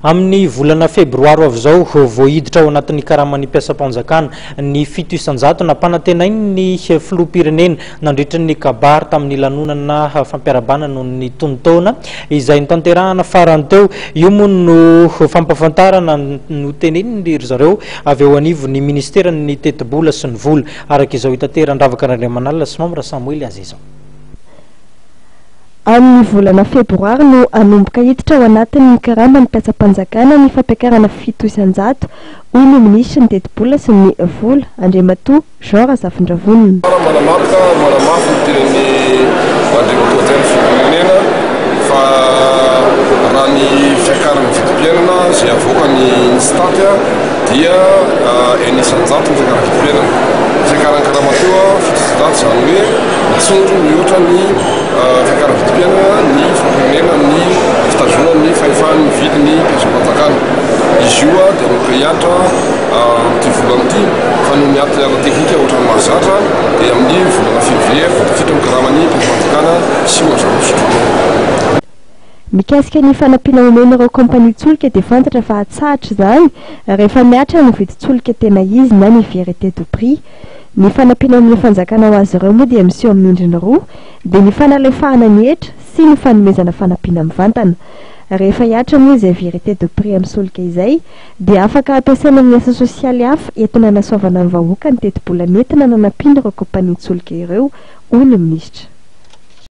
Amin'ny volana febroary avy zao voahiditra ao anatin'ny karamany mpiasam-panjakana ny 700 na mpanantenainy ny filoham-pirenena nandritra ny kabary tamin'ny lanonana fampiarabana noho ny tontaona izay nitanterahana farany teo. Io moa no fampafantarana no teneniny ry zareo avy eo anivon'ny ministeran'ny tetibola sy ny vola araka izao hitateran-dravaka Andriamanalina sy Mamra Samuely azy izao. Amin'ny volana febroary no anomboka hiditra ao anatin'ny karamany mpiasam-panjakana ny fampiakarana 700 hoy ny minisitra ny tetibola sy ny vola Andriamatoa Jean Razafindravonina. Maramafy ny andriamatoa firenena fa raha ny fiakarana vidim-piainana izay avoaka ny staty dia enisan'ny zato ny fiakarana vidim-piainana. Fiakarana karamatoa 700 zany hoe matsondro mihoatra ny fiakarana vidim-piainana ny firenena ny fitazona ny fahefan'ny vidiny mpiasam-panjakana. Izy io dia miprihatra amin'ity volana ity fa no miaty ala teknika ohatran'ny mahazatra dia amin'ny volana février fitafitra amin'ny karamany mpiasam-panjakana sy mazava fisotroana. Mikasika ny fanampiana omena ireo kompania tsolika dia fantatra fa hatsahatra izany rehefa miatra ny vidin-tsolika tena izy na ny vérité du prix. Ny fanampiana amin'ny fanjakana ho azy ireo moa dia miseho amin'ny endriny roa dia ny fanalefahana ny hetra sy ny fanomezana fanampiana mivantana. Rehefa hiatra moa izay vérité du prix amin'ny solika izay dia afaka ampiasaina amin'ny asa sosialy hafa entina hanasoavana ny vahoaka ny tetibola nentina nanampiana ireo kompania tsolika ireo hoy ny minisitra.